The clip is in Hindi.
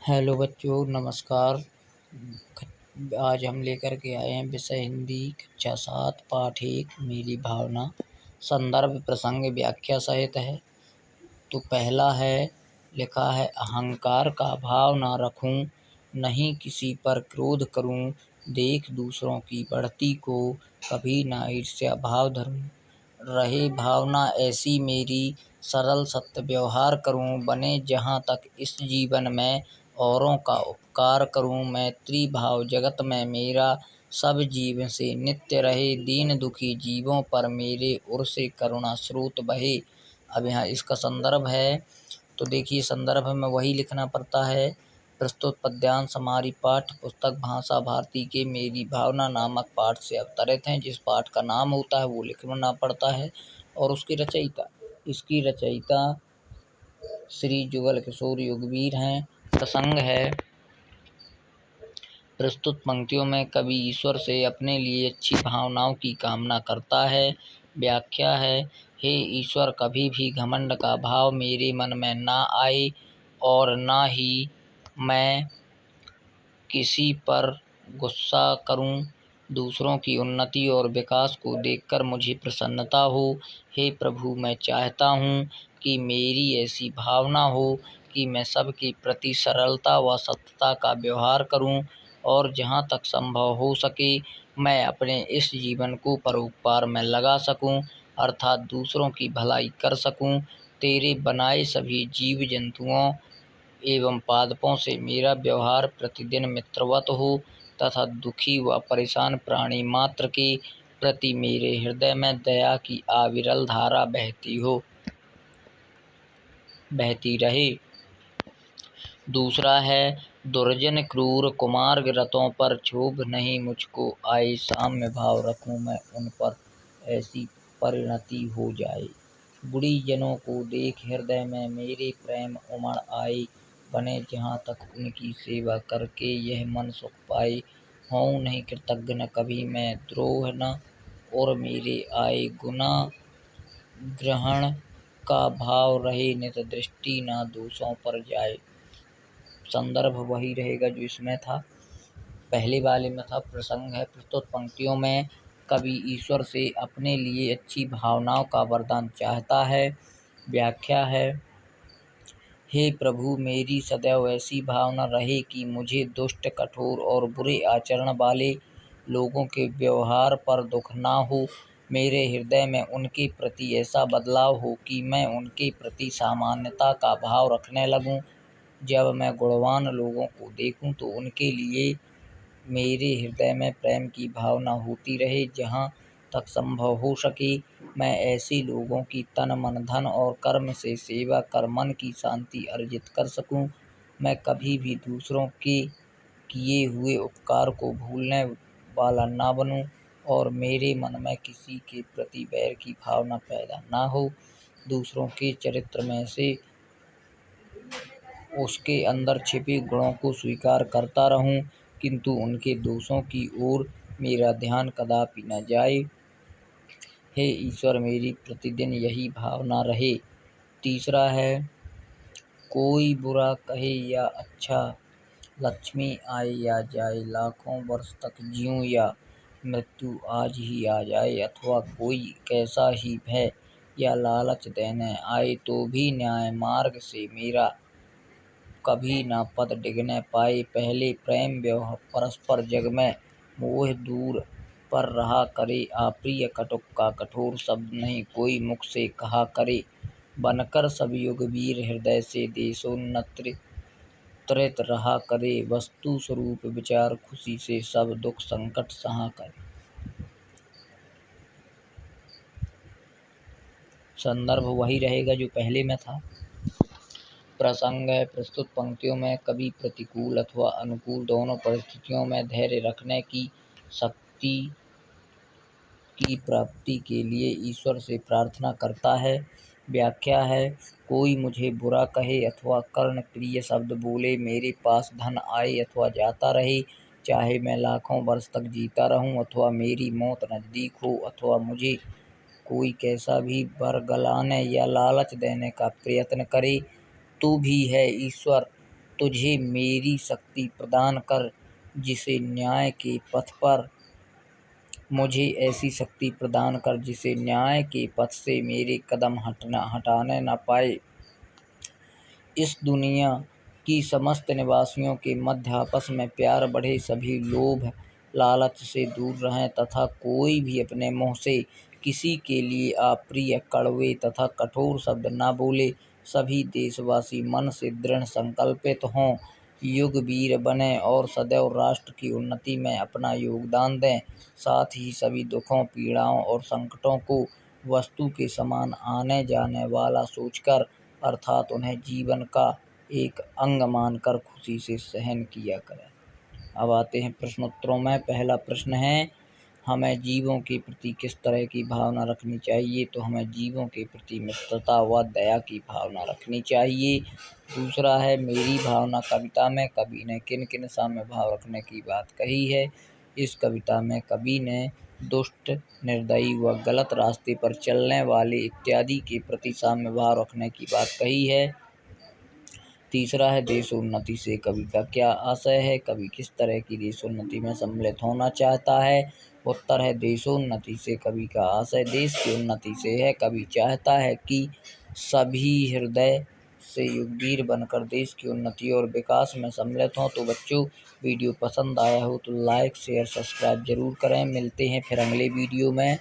हेलो बच्चों, नमस्कार। आज हम लेकर के आए हैं विषय हिंदी कक्षा 7 पाठ 1 मेरी भावना। संदर्भ प्रसंग व्याख्या सहित है। तो पहला है, लिखा है अहंकार का भाव ना रखूं, नहीं किसी पर क्रोध करूं, देख दूसरों की बढ़ती को कभी ना ईर्ष्या भाव धरूं। रहे भावना ऐसी मेरी, सरल सत्य व्यवहार करूं, बने जहाँ तक इस जीवन में औरों का उपकार करूं। मैत्री भाव जगत में मेरा, सब जीव से नित्य रहे, दीन दुखी जीवों पर मेरे ओर से करुणा स्रोत बहे। अब यहाँ इसका संदर्भ है, तो देखिए संदर्भ में वही लिखना पड़ता है। प्रस्तुत पद्यांश हमारी पाठ्य पुस्तक भाषा भारती के मेरी भावना नामक पाठ से अवतरित हैं। जिस पाठ का नाम होता है वो लिखना पड़ता है। और उसकी इसकी रचयिता श्री जुगल किशोर युगवीर हैं। प्रसंग है, प्रस्तुत पंक्तियों में कवि ईश्वर से अपने लिए अच्छी भावनाओं की कामना करता है। व्याख्या है, हे ईश्वर, कभी भी घमंड का भाव मेरे मन में ना आए और ना ही मैं किसी पर गुस्सा करूं। दूसरों की उन्नति और विकास को देखकर मुझे प्रसन्नता हो। हे प्रभु, मैं चाहता हूं कि मेरी ऐसी भावना हो कि मैं सबके प्रति सरलता व सत्यता का व्यवहार करूं और जहां तक संभव हो सके मैं अपने इस जीवन को परोपकार में लगा सकूं, अर्थात दूसरों की भलाई कर सकूं। तेरे बनाए सभी जीव जंतुओं एवं पादपों से मेरा व्यवहार प्रतिदिन मित्रवत हो तथा दुखी व परेशान प्राणी मात्र के प्रति मेरे हृदय में दया की अविरल धारा बहती रहे। दूसरा है, दुर्जन क्रूर कुमार्ग रतों पर क्षोभ नहीं मुझको आए, साम्य भाव रखूं मैं उन पर ऐसी परिणति हो जाए। बुढ़ी जनों को देख हृदय में मेरे प्रेम उमड़ आए, बने जहाँ तक उनकी सेवा करके यह मन सुख पाए। होऊं नहीं कृतज्ञ न कभी मैं द्रोह न, और मेरे आए गुना ग्रहण का भाव रहे, नित दृष्टि न दोषों पर जाए। संदर्भ वही रहेगा जो इसमें था, पहले वाले में था। प्रसंग है, प्रस्तुत पंक्तियों में कवि ईश्वर से अपने लिए अच्छी भावनाओं का वरदान चाहता है। व्याख्या है, हे प्रभु, मेरी सदैव ऐसी भावना रहे कि मुझे दुष्ट, कठोर और बुरे आचरण वाले लोगों के व्यवहार पर दुख ना हो। मेरे हृदय में उनके प्रति ऐसा बदलाव हो कि मैं उनके प्रति सामान्यता का भाव रखने लगूं। जब मैं गुणवान लोगों को देखूं तो उनके लिए मेरे हृदय में प्रेम की भावना होती रहे। जहाँ तक संभव हो सके मैं ऐसे लोगों की तन मन धन और कर्म से सेवा कर मन की शांति अर्जित कर सकूं। मैं कभी भी दूसरों के किए हुए उपकार को भूलने वाला ना बनूं और मेरे मन में किसी के प्रति बैर की भावना पैदा ना हो। दूसरों के चरित्र में से उसके अंदर छिपे गुणों को स्वीकार करता रहूं, किंतु उनके दोषों की ओर मेरा ध्यान कदापि न जाए। हे ईश्वर, मेरी प्रतिदिन यही भावना रहे। तीसरा है, कोई बुरा कहे या अच्छा, लक्ष्मी आए या जाए, लाखों वर्ष तक जीऊं या मृत्यु आज ही आ जाए, अथवा कोई कैसा ही भय या लालच देने आए तो भी न्याय मार्ग से मेरा कभी न पद डिगने पाए। पहले प्रेम व्यवहार परस्पर जग में मोह दूर पर रहा करे, अप्रिय कटुक का कठोर शब्द नहीं कोई मुख से कहा करे। बनकर सब युग वीर हृदय से देशोन्नत त्वरित रहा करे, वस्तु स्वरूप विचार खुशी से सब दुख संकट सहा करे। संदर्भ वही रहेगा जो पहले में था। प्रसंग है, प्रस्तुत पंक्तियों में कवि प्रतिकूल अथवा अनुकूल दोनों परिस्थितियों में धैर्य रखने की शक्ति की प्राप्ति के लिए ईश्वर से प्रार्थना करता है। व्याख्या है, कोई मुझे बुरा कहे अथवा कर्ण प्रिय शब्द बोले, मेरे पास धन आए अथवा जाता रहे, चाहे मैं लाखों वर्ष तक जीता रहूं अथवा मेरी मौत नजदीक हो, अथवा मुझे कोई कैसा भी बरगलाने या लालच देने का प्रयत्न करे, तो भी है ईश्वर, तुझे मेरी शक्ति प्रदान कर जिसे न्याय के पथ पर मुझे ऐसी शक्ति प्रदान कर जिसे न्याय के पथ से मेरे कदम हटाने न पाए। इस दुनिया की समस्त निवासियों के मध्य आपस में प्यार बढ़े, सभी लोभ लालच से दूर रहें तथा कोई भी अपने मुँह से किसी के लिए अप्रिय, कड़वे तथा कठोर शब्द न बोले। सभी देशवासी मन से दृढ़ संकल्पित हों, युगवीर बनें और सदैव राष्ट्र की उन्नति में अपना योगदान दें। साथ ही सभी दुखों, पीड़ाओं और संकटों को वस्तु के समान आने जाने वाला सोचकर अर्थात उन्हें जीवन का एक अंग मानकर खुशी से सहन किया करें। अब आते हैं प्रश्नोत्तरों में। पहला प्रश्न है, हमें जीवों के प्रति किस तरह की भावना रखनी चाहिए? तो हमें जीवों के प्रति मित्रता व दया की भावना रखनी चाहिए। दूसरा है, मेरी भावना कविता में कवि ने किन किन साम्य भाव रखने की बात कही है? इस कविता में कवि ने दुष्ट, निर्दयी व गलत रास्ते पर चलने वाले इत्यादि के प्रति साम्य भाव रखने की बात कही है। तीसरा है, देशोन्नति से कवि का क्या आशय है? कवि किस तरह की देशोन्नति में सम्मिलित होना चाहता है? उत्तर है, देशोन्नति से कवि का आशय देश की उन्नति से है। कवि चाहता है कि सभी हृदय से युगवीर बनकर देश की उन्नति और विकास में सम्मिलित हों। तो बच्चों, वीडियो पसंद आया हो तो लाइक, शेयर, सब्सक्राइब जरूर करें। मिलते हैं फिर अगले वीडियो में।